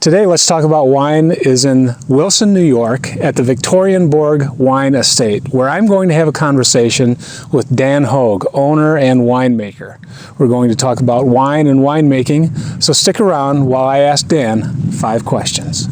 Today, let's talk about wine is in Wilson, New York at the Victorianbourg Wine Estate, where I'm going to have a conversation with Dan Hogue, owner and winemaker. We're going to talk about wine and winemaking, so stick around while I ask Dan 5 questions.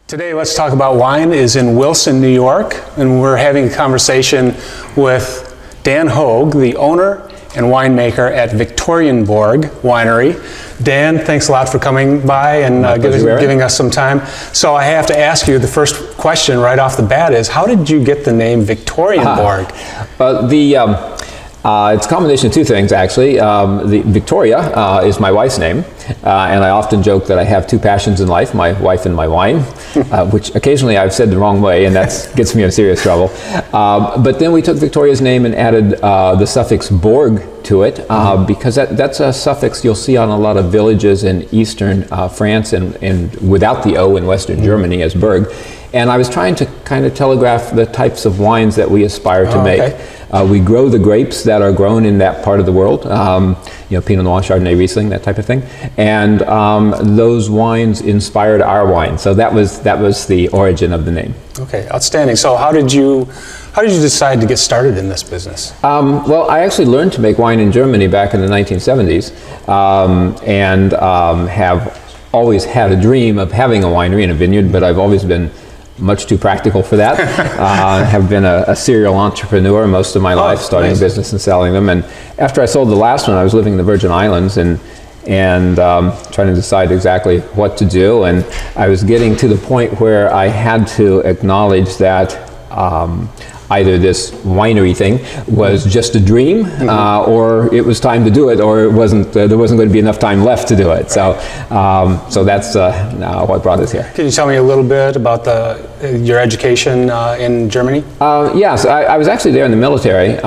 Today, let's talk about wine is in Wilson, New York, and we're having a conversation with Dan Hogue, the owner and winemaker at Victorianbourg Winery. Dan, thanks a lot for coming by and giving us some time. So I have to ask you, the first question right off the bat is, how did you get the name Victorianbourg? It's a combination of 2 things, actually. The Victoria is my wife's name, and I often joke that I have 2 passions in life, my wife and my wine, which occasionally I've said the wrong way, and that gets me in serious trouble. But then we took Victoria's name and added the suffix Bourg to it, because that's a suffix you'll see on a lot of villages in eastern France and without the O in western Germany as Berg. And I was trying to kind of telegraph the types of wines that we aspire to make. Okay. We grow the grapes that are grown in that part of the world, Pinot Noir, Chardonnay, Riesling, that type of thing. And those wines inspired our wine. So that was the origin of the name. Okay, outstanding. So how did you decide to get started in this business? Well, I actually learned to make wine in Germany back in the 1970s, and have always had a dream of having a winery and a vineyard, but I've always been much too practical for that. Have been a serial entrepreneur most of my life, starting a business and selling them. And after I sold the last one, I was living in the Virgin Islands and trying to decide exactly what to do. And I was getting to the point where I had to acknowledge that either this winery thing was just a dream, or it was time to do it, or it wasn't. There wasn't going to be enough time left to do it. So, so that's what brought us here. Can you tell me a little bit about your education in Germany? Yes, I was actually there in the military.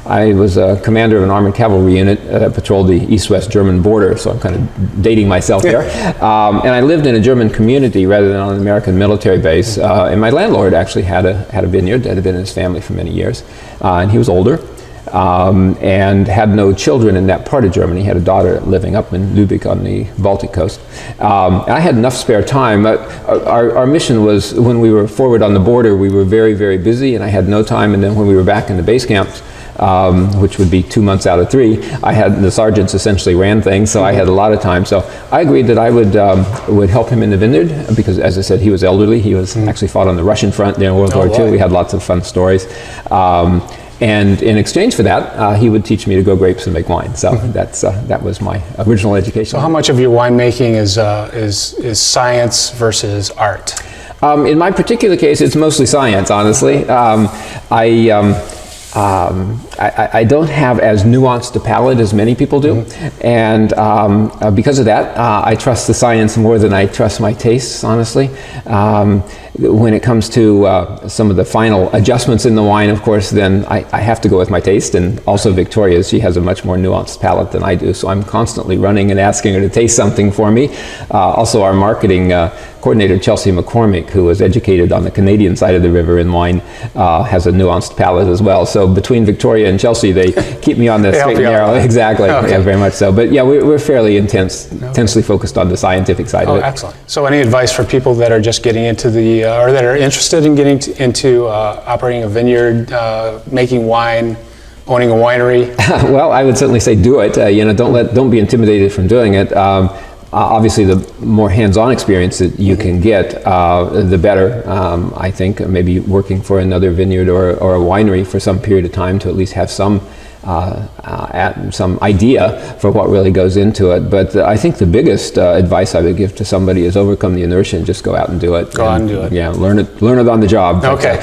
I was a commander of an armored cavalry unit that patrolled the east-west German border, so I'm kind of dating myself there. And I lived in a German community rather than on an American military base. And my landlord actually had a vineyard that had been in his family for many years. And he was older and had no children in that part of Germany. He had a daughter living up in Lübeck on the Baltic coast. I had enough spare time. Our mission was, when we were forward on the border, we were very, very busy, and I had no time. And then when we were back in the base camps, which would be 2 months out of 3, the sergeants essentially ran things, so I had a lot of time. So I agreed that I would help him in the vineyard, because, as I said, he was elderly. He was actually fought on the Russian front during World War II. We had lots of fun stories. And in exchange for that, he would teach me to grow grapes and make wine. So that was my original education. So how much of your winemaking is science versus art? In my particular case, it's mostly science, honestly. I don't have as nuanced a palate as many people do, and because of that, I trust the science more than I trust my tastes, honestly. When it comes to some of the final adjustments in the wine, of course, then I have to go with my taste, and also Victoria's, she has a much more nuanced palate than I do, so I'm constantly running and asking her to taste something for me. Also, our marketing coordinator, Chelsea McCormick, who was educated on the Canadian side of the river in wine, has a nuanced palate as well. So between Victoria and Chelsea, they keep me on the straight and narrow. Exactly, yeah, very much so. But yeah, we're fairly intensely focused on the scientific side of it. Excellent. So any advice for people that are just getting into or that are interested in getting into operating a vineyard, making wine, owning a winery? Well, I would certainly say do it. Don't be intimidated from doing it. Obviously, the more hands-on experience that you can get, the better. I think maybe working for another vineyard or a winery for some period of time to at least have some idea for what really goes into it. But I think the biggest advice I would give to somebody is overcome the inertia and just go out and do it. Go out and do it. Yeah, learn it on the job. Okay.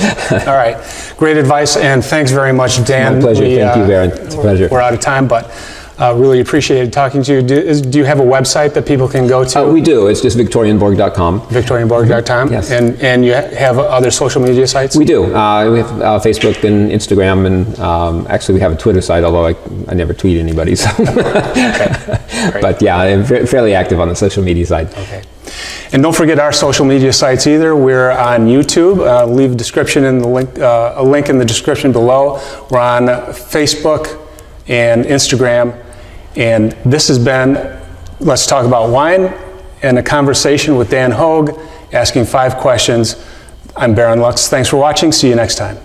All right. Great advice, and thanks very much, Dan. My pleasure. Thank you, Baron. It's a pleasure. We're out of time, but really appreciated talking to you. Do you have a website that people can go to? We do. It's just victorianbourg.com. Victorianbourg.com? Yes. And you have other social media sites? We do. We have Facebook and Instagram, and actually we have a Twitter site, although I never tweet anybody. So. Okay. But yeah, I'm fairly active on the social media side. Okay. And don't forget our social media sites either. We're on YouTube. Leave a link in the description below. We're on Facebook and Instagram. And this has been Let's Talk About Wine, and a conversation with Dan Hogue, asking 5 questions. I'm Baron Lux. Thanks for watching. See you next time.